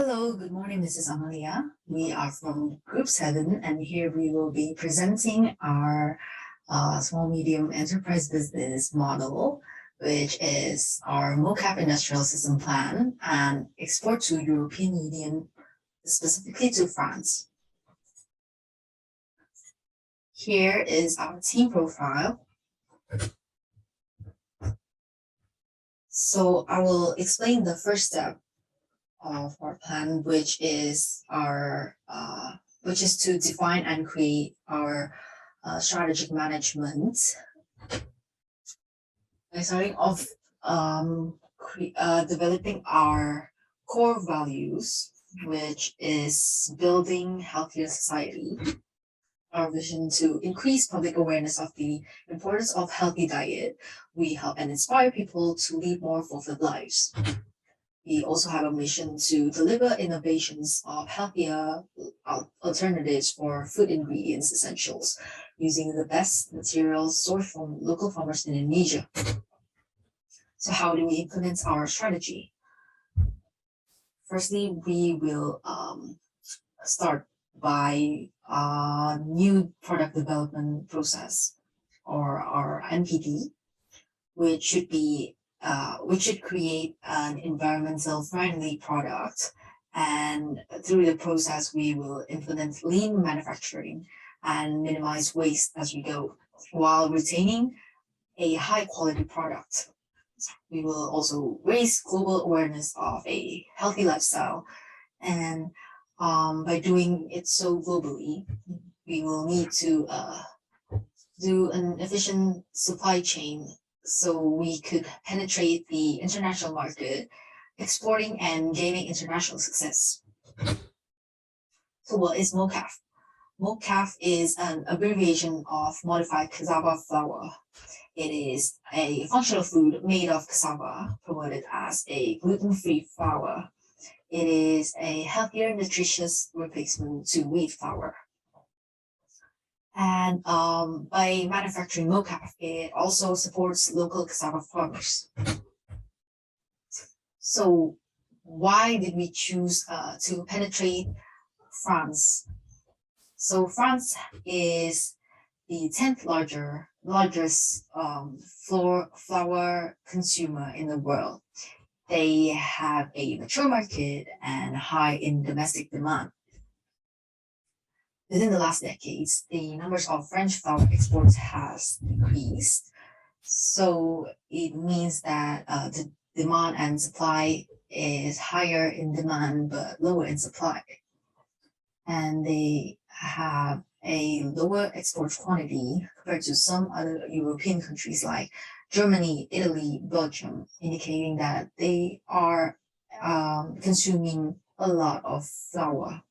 Hello, good morning. This is Amalia. We are from Group 7, and here we will be presenting our small medium enterprise business model, which is our Mocaf industrial system plan and export to European Union, specifically to France. Here is our team profile. So I will explain the first step of our plan, which is to define and create our strategic management by starting off developing our core values, which is building healthier society. Our vision to increase public awareness of the importance of healthy diet. We help and inspire people to lead more fulfilled lives. We also have a mission to deliver innovations of healthier alternatives for food ingredients essentials using the best materials sourced from local farmers in Indonesia. So how do we implement our strategy? Firstly, we will start by a new product development process, or our NPD, which should create an environmental friendly product. And through the process, we will implement lean manufacturing and minimize waste as we go, while retaining a high quality product. We will also raise global awareness of a healthy lifestyle. And by doing it so globally, we will need to do an efficient supply chain so we could penetrate the international market, exporting and gaining international success. So what is Mocaf? Mocaf is an abbreviation of modified cassava flour. It is a functional food made of cassava, promoted as a gluten-free flour. It is a healthier, nutritious replacement to wheat flour. And by manufacturing Mocaf, it also supports local cassava farmers. So why did we choose to penetrate France? So France is the 10th largest flour consumer in the world. They have a mature market and high in domestic demand. Within the last decades, the numbers of French flour exports has decreased. So it means that the demand and supply is higher in demand but lower in supply. And they have a lower export quantity compared to some other European countries like Germany, Italy, Belgium, indicating that they are consuming a lot of flour.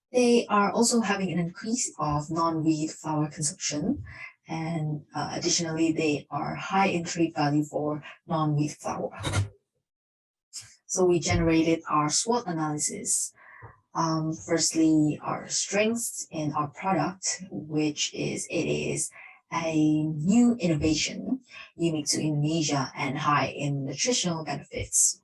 They are also having an increase of non-wheat flour consumption, and additionally, they are high in trade value for non-wheat flour. So we generated our SWOT analysis. Firstly, our strengths in our product, which is it is a new innovation unique to Indonesia and high in nutritional benefits.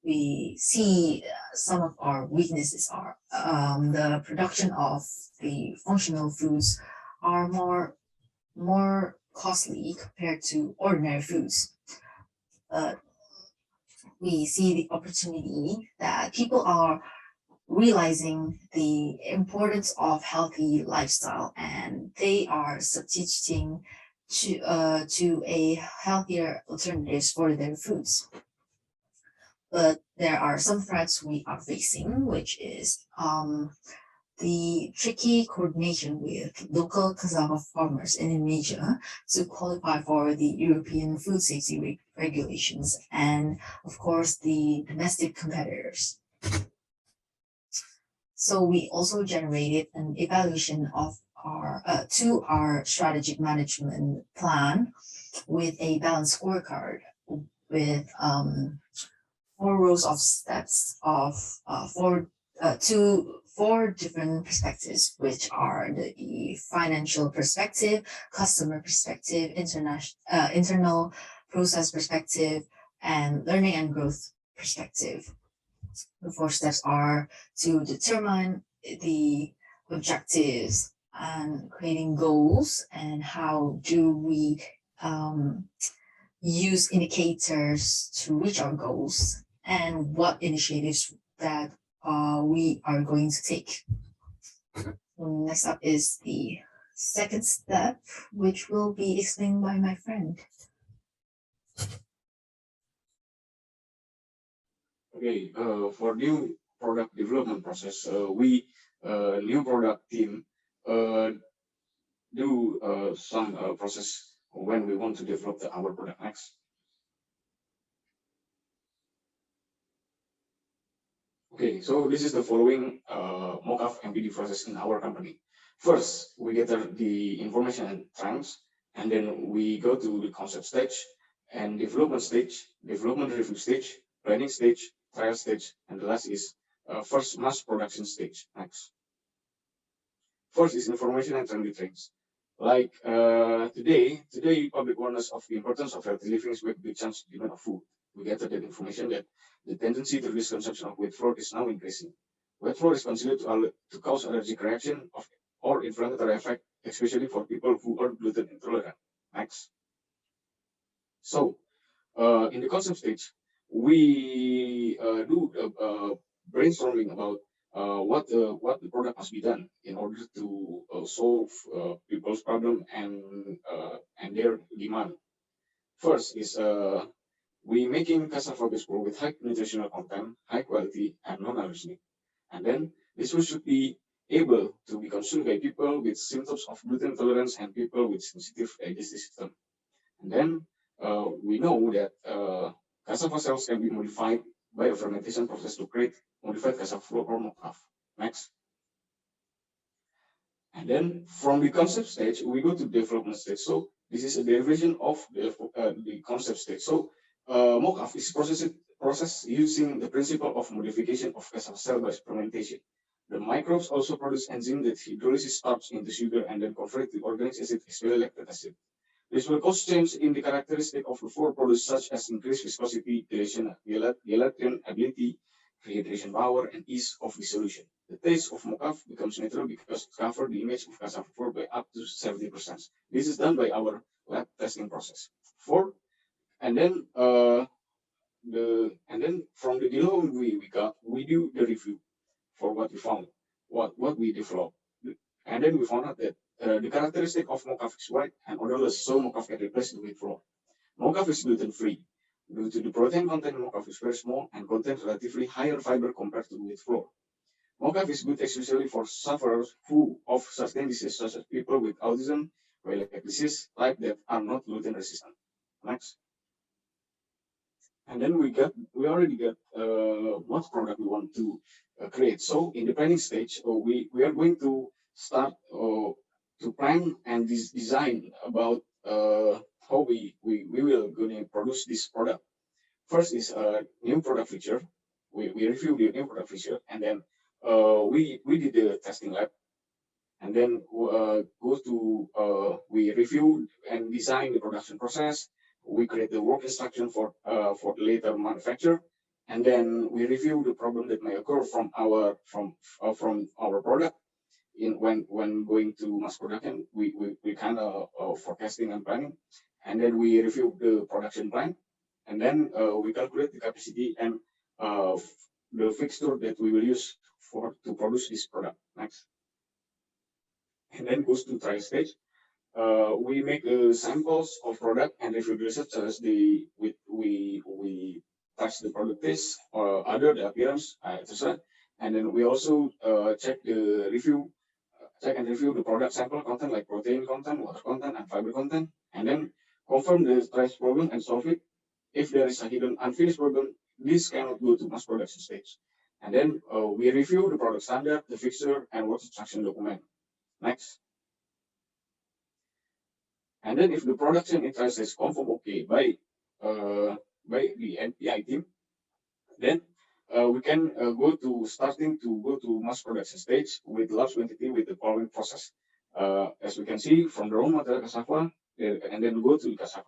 We see some of our weaknesses are the production of the functional foods are more costly compared to ordinary foods. We see the opportunity that people are realizing the importance of healthy lifestyle, and they are substituting to a healthier alternatives for their foods. But there are some threats we are facing, which is the tricky coordination with local cassava farmers in Indonesia to qualify for the European food safety regulations, and of course the domestic competitors. So we also generated an evaluation of our strategic management plan with a balanced scorecard with 4 rows of steps of four different perspectives, which are the financial perspective, customer perspective, internal process perspective, and learning and growth perspective. The 4 steps are to determine the objectives and creating goals, and how do we use indicators to reach our goals, and what initiatives that we are going to take. Next up is the second step, which will be explained by my friend. Okay, for new product development process, we new product team do some process when we want to develop our product next. Okay, so this is the following Mocaf MPD process in our company. First, we gather the information and trends, and then we go to the concept stage and development stage, development review stage, planning stage, trial stage, and the last is first mass production stage. Next. First is information and trend trends. Like today, public awareness of the importance of healthy living is with big chance demand of food. We gather that information that the tendency to reduce consumption of wheat flour is now increasing. Wheat flour is considered to cause allergic reaction of or inflammatory effect, especially for people who are gluten intolerant. Next. So, in the concept stage, we do brainstorming about what the product must be done in order to solve people's problem and their demand. First is we making cassava based flour with high nutritional content, high quality, and non-allergenic. And then this food should be able to be consumed by people with symptoms of gluten intolerance and people with sensitive digestive system. And then we know that cassava cells can be modified by a fermentation process to create modified cassava flour or Mocaf. Next. And then from the concept stage, we go to development stage. So this is a derivation of the concept stage. So Mocaf is processed using the principle of modification of cassava cell by fermentation. The microbes also produce enzyme that hydrolysis starch into sugar and then convert the organic acid as well lactic acid. This will cause change in the characteristic of the flour products such as increased viscosity, gelatin ability, rehydration power, and ease of dissolution. The taste of Mocaf becomes natural because it covers the image of cassava flour by up to 70%. This is done by our lab testing process. And then from the below we do the review for what we found, what we developed. And then we found out that the characteristic of Mocaf is white and odorless, so Mocaf can replace the wheat flour. Mocaf is gluten-free. Due to the protein content, Mocaf is very small and contains relatively higher fiber compared to wheat flour. Mocaf is good especially for sufferers who of certain diseases such as people with autism, celiac disease type that are not gluten resistant. Next. And then we already get what product we want to create. So in the planning stage, we are going to start to plan and design about how we will going to produce this product. First is a new product feature. We review the new product feature, and then we did the testing lab, and then we review and design the production process. We create the work instruction for later manufacture, and then we review the problem that may occur from our product when going to mass production. We kind of forecasting and planning, and then we review the production plan, and then we calculate the capacity and the fixture that we will use to produce this product. Next. And then goes to trial stage. We make samples of product and review the results as we touch the product taste or other the appearance, etc. And then we also check and review the product sample content like protein content, water content, and fiber content, and then confirm the trace problem and solve it. If there is a hidden unfinished problem, this cannot go to mass production stage. And then we review the product standard, the fixture, and work instruction document. Next. And then if the production interest is confirmed okay by the NPI team, then we can go to mass production stage with large quantity with the following process. As we can see from the raw material cassava, and then go to cassava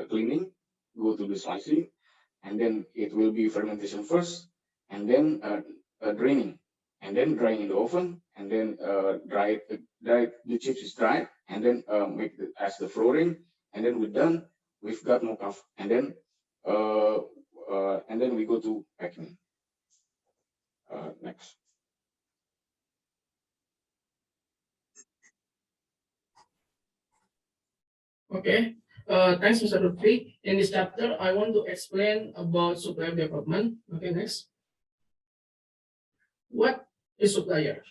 cleaning, go to the slicing, and then it will be fermentation first, and then draining, and then drying in the oven, and then the chips is dried, and then make it as the flooring, and then we're done. We've got Mocaf, and then we go to packing. Next. Okay. Thanks, Mr. Luthfi. In this chapter, I want to explain about supplier development. Okay, next. What is supplier?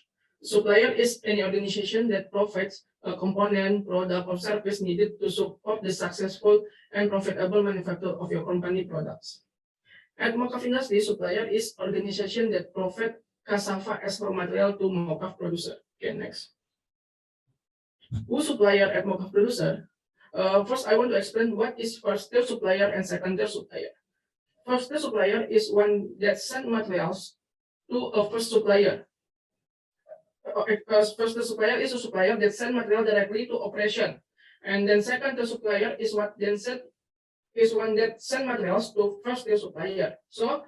Supplier is any organization that provides a component, product, or service needed to support the successful and profitable manufacture of your company products. At Mocaf Industry, supplier is organization that provide cassava as raw material to Mocaf producer. Okay, next. Who supplier at Mocaf producer? First, I want to explain what is first-tier supplier and second-tier supplier. First-tier supplier is one that send materials to a first supplier. First-tier supplier is a supplier that send material directly to operation, and then second-tier supplier is one that send materials to first-tier supplier. So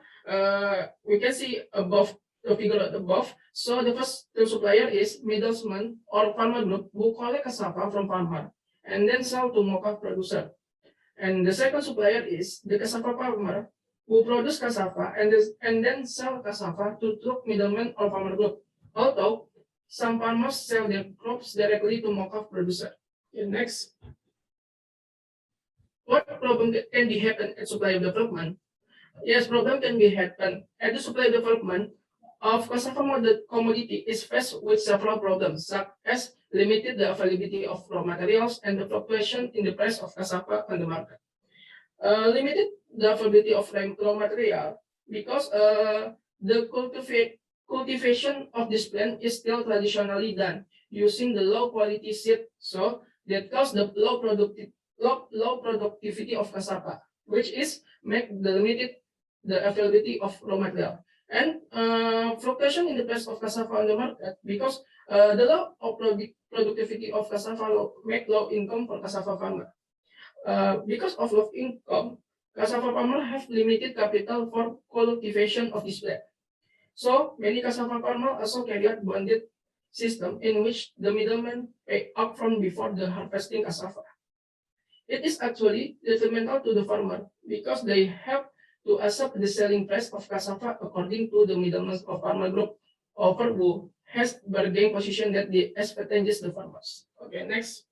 we can see above the figure above. So the first-tier supplier is middleman or farmer group who collect cassava from farmer and then sell to Mocaf producer. And the second supplier is the cassava farmer who produce cassava and then sell cassava to truck middleman or farmer group. Although some farmers sell their crops directly to Mocaf producer. Okay, next. What problem can be happen at supply development? Yes, problem can be happen at the supply development of cassava commodity is faced with several problems, such as limited the availability of raw materials and the fluctuation in the price of cassava on the market. Limited the availability of raw material because the cultivation of this plant is still traditionally done using the low quality seed, so that cause the low productivity of cassava, which is make the limited the availability of raw material. And fluctuation in the price of cassava on the market because the low productivity of cassava make low income for cassava farmer. Because of low income, cassava farmer have limited capital for cultivation of this plant. So many cassava farmer also carry out bonded system in which the middleman pay upfront before the harvesting cassava. It is actually detrimental to the farmer because they have to accept the selling price of cassava according to the middleman of farmer group over who has bargaining position that disadvantages the farmers. Okay, next.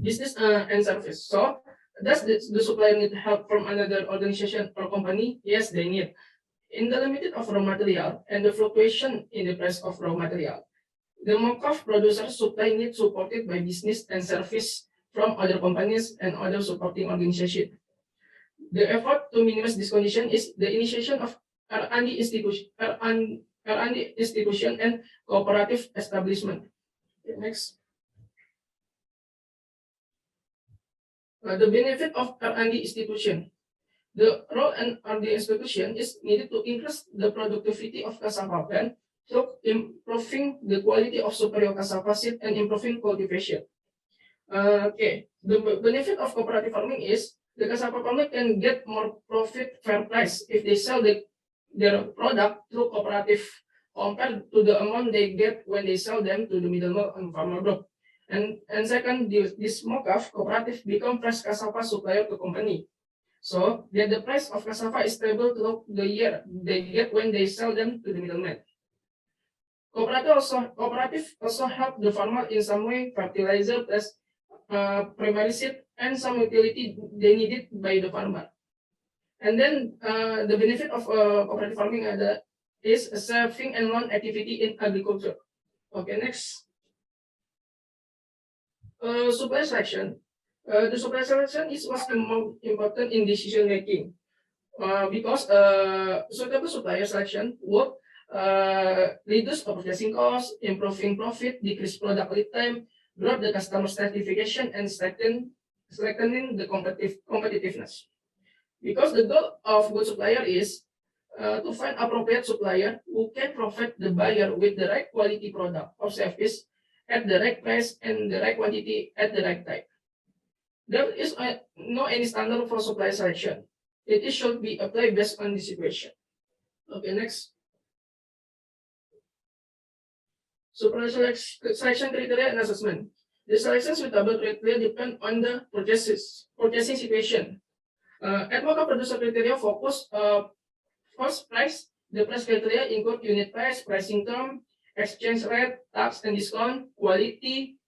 Business and service. So, does the supplier need help from another organization or company? Yes, they need. In the limited of raw material and the fluctuation in the price of raw material, the Mocaf producer supply needs supported by business and service from other companies and other supporting organizations. The effort to minimize this condition is the initiation of R&D institution and cooperative establishment. Okay, next. The benefit of R&D institution. The role and R&D institution is needed to increase the productivity of cassava plant through improving the quality of superior cassava seed and improving cultivation. Okay, the benefit of cooperative farming is the cassava farmer can get more profit fair price if they sell their product through cooperative compared to the amount they get when they sell them to the middleman and farmer group. And second, this Mocaf cooperative become fresh cassava supplier to company. So that the price of cassava is stable throughout the year they get when they sell them to the middleman. Cooperative also help the farmer in some way, fertilizer plus primary seed and some utility they needed by the farmer. And then the benefit of cooperative farming is a saving and loan activity in agriculture. Okay, next. Supply selection. The supply selection is what's important in decision making because suitable supplier selection work reduce purchasing costs, improving profit, decrease product lead time, drop the customer certification, and strengthening the competitiveness. Because the goal of good supplier is to find appropriate supplier who can provide the buyer with the right quality product or service at the right price and the right quantity at the right time. There is no any standard for supply selection. it should be applied based on the situation. Okay, next. Supplier selection criteria and assessment. The selection suitable criteria depend on the purchasing situation. At Mocaf producer criteria focus first price. The price criteria include unit price, pricing term, exchange rate, tax and discount, quality,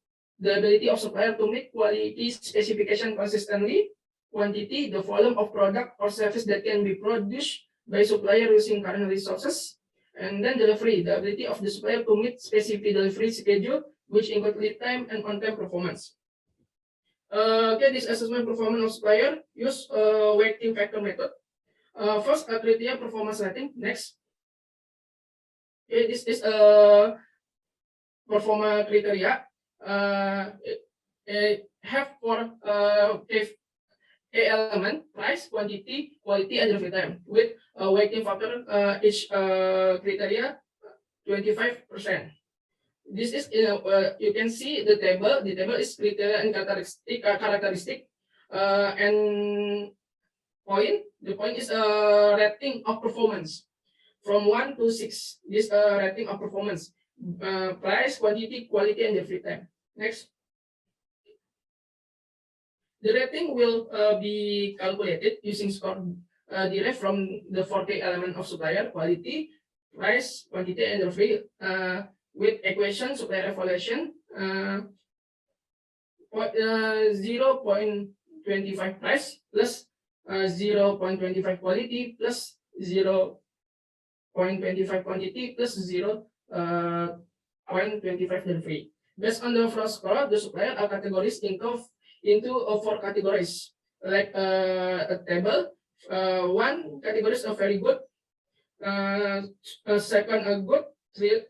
the ability of supplier to meet quality specification consistently, quantity, the volume of product or service that can be produced by supplier using current resources, and then delivery, the ability of the supplier to meet specific delivery schedule, which include lead time and on-time performance. Okay, this assessment performance of supplier use weighting factor method. First, criteria performance rating. Next, okay, this is performance criteria. Have for element, price, quantity, quality, and delivery time with weighting factor each criteria 25%. This is you can see the table. The table is criteria and characteristic and point. The point is rating of performance from 1 to 6. This rating of performance, price, quantity, quality, and delivery time. Next. The rating will be calculated using score derived from the 4 key element of supplier: quality, price, quantity, and delivery, with equation supplier evaluation 0.25 price plus 0.25 quality plus 0.25 quantity plus 0.25 delivery. Based on the first score, the supplier are categorized into 4 categories, like a table. One category is very good, second a good, three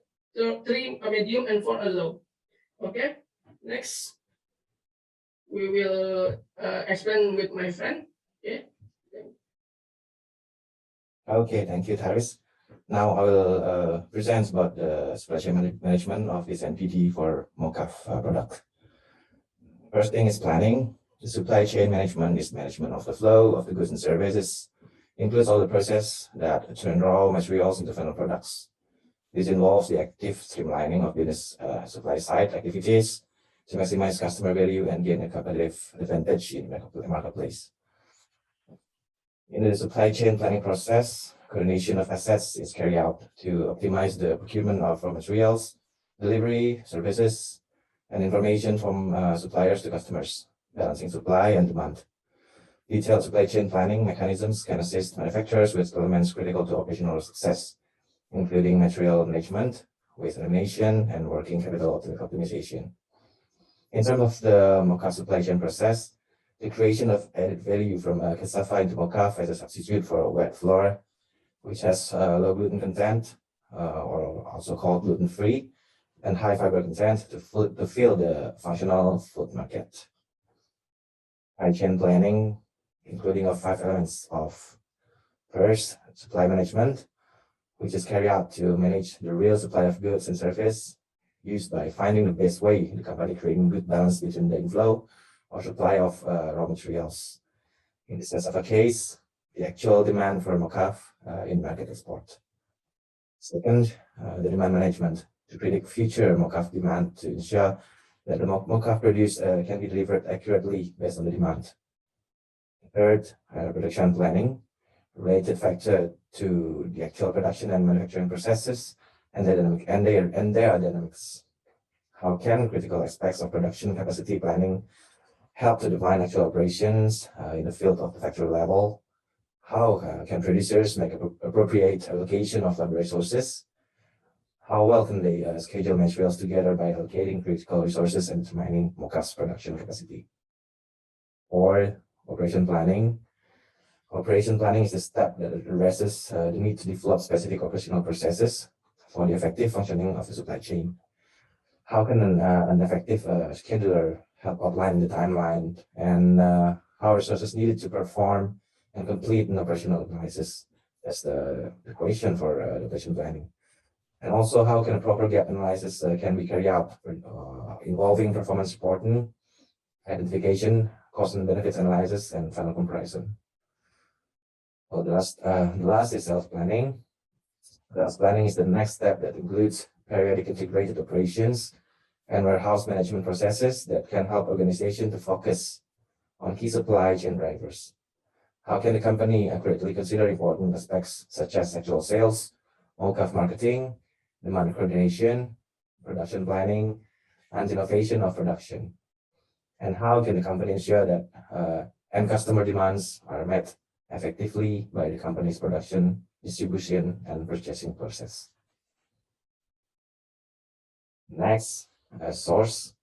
a medium, and 4 a low. Okay, next we will explain with my friend. Okay, thank you, Taris. Now I will present about the supply chain management of this NPD for Mocaf product. First thing is planning. The supply chain management is management of the flow of the goods and services, includes all the process that turn raw materials into final products. This involves the active streamlining of business supply side activities to maximize customer value and gain a competitive advantage in the marketplace. In the supply chain planning process, coordination of assets is carried out to optimize the procurement of raw materials, delivery, services, and information from suppliers to customers, balancing supply and demand. Detailed supply chain planning mechanisms can assist manufacturers with elements critical to operational success, including material management, waste elimination, and working capital optimization. In terms of the Mocaf supply chain process, the creation of added value from cassava into Mocaf as a substitute for wet flour, which has low gluten content, or also called gluten-free, and high fiber content to fill the functional food market. Supply chain planning, including of 5 elements of: first, supply management, which is carried out to manage the real supply of goods and service, used by finding the best way in the company creating good balance between the inflow or supply of raw materials. In the sense of a case, the actual demand for Mocaf in market export. Second, the demand management, to predict future Mocaf demand to ensure that the Mocaf produced can be delivered accurately based on the demand. Third, production planning, related factor to the actual production and manufacturing processes and their dynamics. How can critical aspects of production capacity planning help to define actual operations in the field of the factory level? How can producers make appropriate allocation of labor resources? How well can they schedule materials together by allocating critical resources and determining Mocaf's production capacity? Or operation planning. Operation planning is the step that addresses the need to develop specific operational processes for the effective functioning of the supply chain. How can an effective scheduler help outline the timeline and how resources needed to perform and complete an operational analysis? That's the question for the operation planning. And also, how can a proper gap analysis can be carried out involving performance reporting, identification, cost and benefits analysis, and final comparison. Well, the last is sales planning. Sales planning is the next step that includes periodic integrated operations and warehouse management processes that can help organization to focus on key supply chain drivers. How can the company accurately consider important aspects such as actual sales, Mocaf marketing, demand coordination, production planning, and innovation of production? And how can the company ensure that end customer demands are met effectively by the company's production, distribution, and purchasing process? Next, source.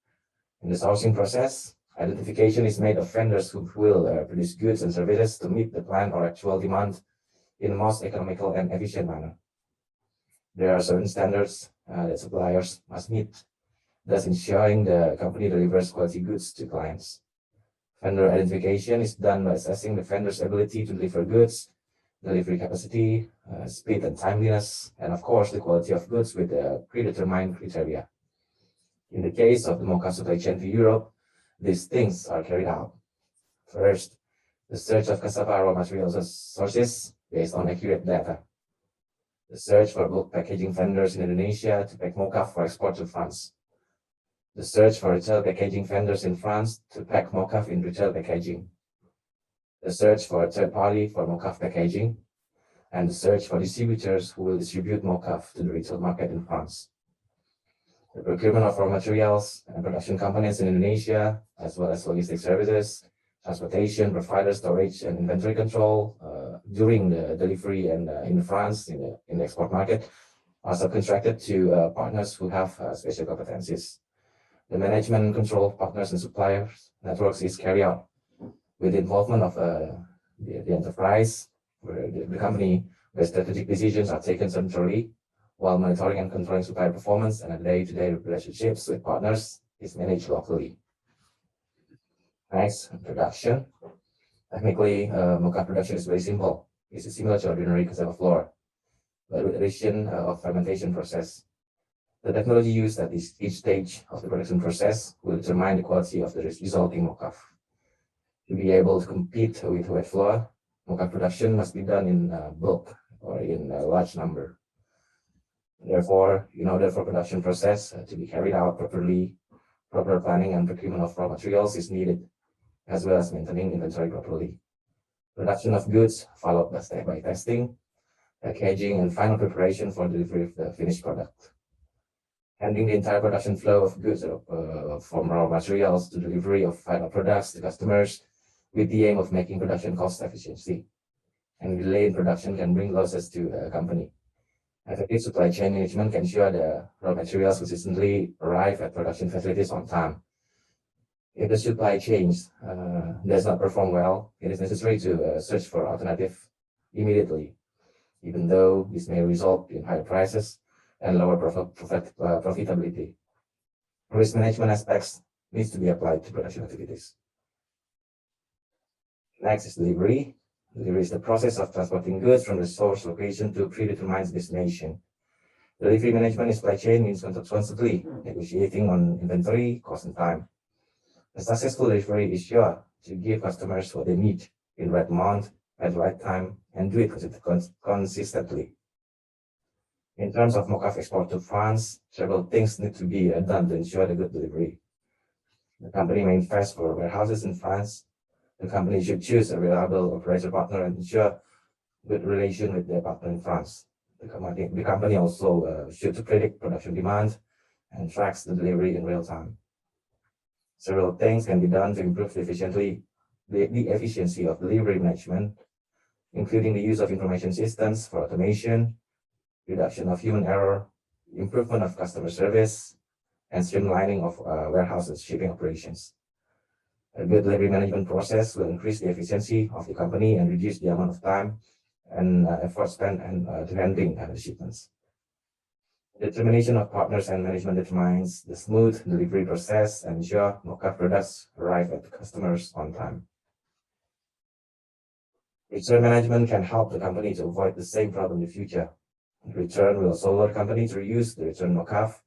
In the sourcing process, identification is made of vendors who will produce goods and services to meet the planned or actual demand in the most economical and efficient manner. There are certain standards that suppliers must meet, thus ensuring the company delivers quality goods to clients. Vendor identification is done by assessing the vendor's ability to deliver goods, delivery capacity, speed and timeliness, and of course the quality of goods with predetermined criteria. In the case of the Mocaf supply chain to Europe, these things are carried out. First, the search of cassava raw materials sources based on accurate data. The search for bulk packaging vendors in Indonesia to pack Mocaf for export to France. The search for retail packaging vendors in France to pack Mocaf in retail packaging. The search for a third party for Mocaf packaging. And the search for distributors who will distribute Mocaf to the retail market in France. The procurement of raw materials and production components in Indonesia, as well as logistics services, transportation, provider storage, and inventory control during the delivery and in France, in the export market, are subcontracted to partners who have special competencies. The management and control of partners and suppliers networks is carried out with the involvement of the enterprise, where the company, where strategic decisions are taken centrally, while monitoring and controlling supplier performance and day-to-day relationships with partners is managed locally. Next, production. Technically, Mocaf production is very simple. It's similar to ordinary cassava flour, but with addition of fermentation process. The technology used at each stage of the production process will determine the quality of the resulting Mocaf. To be able to compete with wet flour, Mocaf production must be done in bulk or in a large number. Therefore, in order for production process to be carried out properly, proper planning and procurement of raw materials is needed, as well as maintaining inventory properly. Production of goods followed by testing, packaging, and final preparation for delivery of the finished product. Handling the entire production flow of goods from raw materials to delivery of final products to customers with the aim of making production cost efficiency. And delay in production can bring losses to a company. Effective supply chain management can ensure the raw materials consistently arrive at production facilities on time. If the supply chain does not perform well, it is necessary to search for alternative immediately, even though this may result in higher prices and lower profitability. Risk management aspects needs to be applied to production activities. Next is delivery. Delivery is the process of transporting goods from the source location to predetermined destination. Delivery management in supply chain means constantly negotiating on inventory, cost, and time. A successful delivery is sure to give customers what they need in the right amount, at the right time, and do it consistently. In terms of Mocaf export to France, several things need to be done to ensure the good delivery. The company may invest for warehouses in France. The company should choose a reliable operator partner and ensure good relation with their partner in France. The company also should predict production demand and tracks the delivery in real time. Several things can be done to improve the efficiency of delivery management, including the use of information systems for automation, reduction of human error, improvement of customer service, and streamlining of warehouse and shipping operations. A good delivery management process will increase the efficiency of the company and reduce the amount of time and effort spent to handling the shipments. Determination of partners and management determines the smooth delivery process and ensure Mocaf products arrive at the customers on time. Return management can help the company to avoid the same problem in the future. Return will also allow the company to reuse the return Mocaf,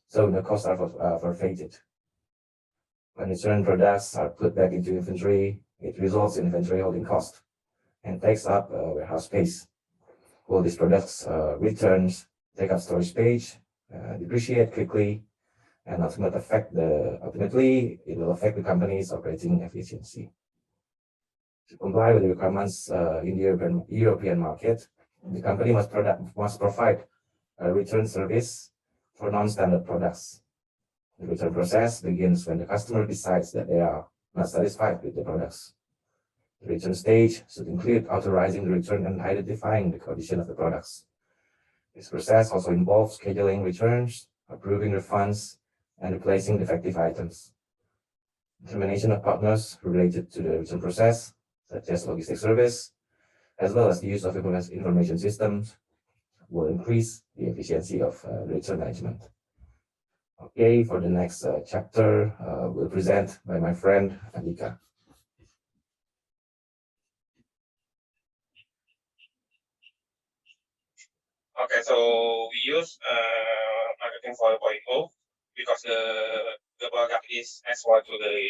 so the costs are forfeited. When return products are put back into inventory, it results in inventory holding cost. and takes up warehouse space. Will these products returns take up storage space, depreciate quickly, and ultimately it will affect the company's operating efficiency. To comply with the requirements in the European market, the company must provide a return service for non-standard products. The return process begins when the customer decides that they are not satisfied with the products. The return stage should include authorizing the return and identifying the condition of the products. This process also involves scheduling returns, approving refunds, and replacing defective items. Determination of partners related to the return process, such as logistics service, as well as the use of information systems, will increase the efficiency of return management. Okay, for the next chapter, we'll present by my friend Aditya. Okay, so we use marketing 4.0 because the product is export to the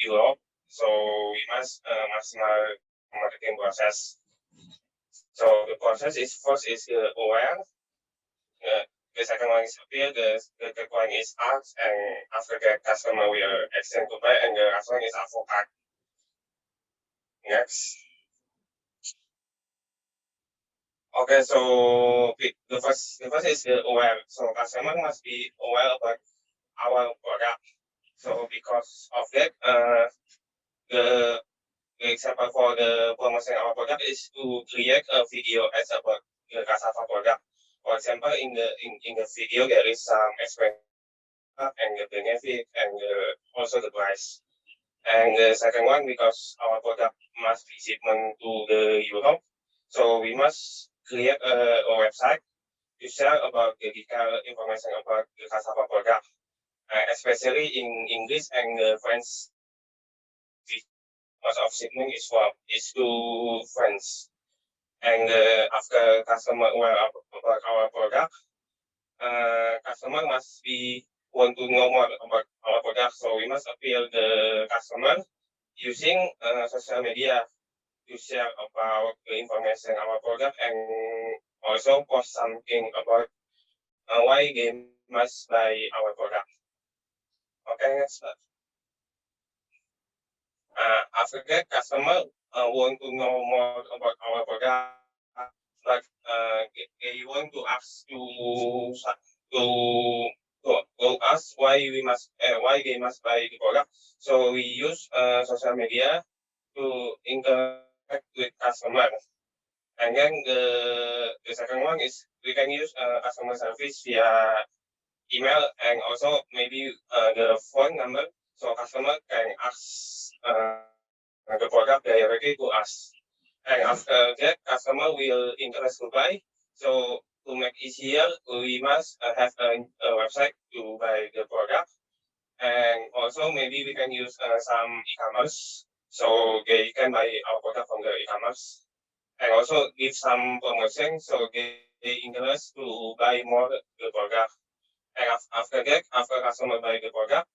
Europe, so we must maximize marketing process. So the process is first is aware. The second one is appeal. The third one is ask, and after that customer will extend to buy, and the last one is advocate. Next. Okay, so the first is aware. So customer must be aware about our product. So because of that, the example for the promotion of our product is to create a video as about the cassava product. For example, in the video there is some explanation and the benefit and also the price. And the second one, because our product must be shipment to the Europe, so we must create a website to share about the detailed information about the cassava product, especially in English and French. Most of shipment is to French. And after customer aware about our product, customer must want to know more about our product, so we must appeal the customer using social media to share about the information our product and also post something about why they must buy our product. Okay, next. After that, customer want to know more about our product, but they want to ask to ask why they must buy the product. So we use social media to interact with customer. And then the second one is we can use customer service via email and also maybe the phone number, so customer can ask the product directly to us. And after that, customer will interest to buy. So to make easier, we must have a website to buy the product. And also maybe we can use some e-commerce, so they can buy our product from the e-commerce. And also give some promotion, so they interest to buy more the product. And after that, after customer buy the product,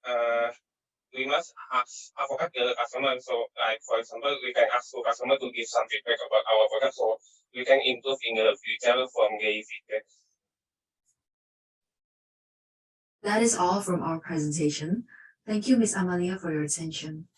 we must advocate the customer. So, like for example, we can ask the customer to give some feedback about our product, so we can improve in the future from the feedback. That is all from our presentation. Thank you, Ms. Amalia, for your attention.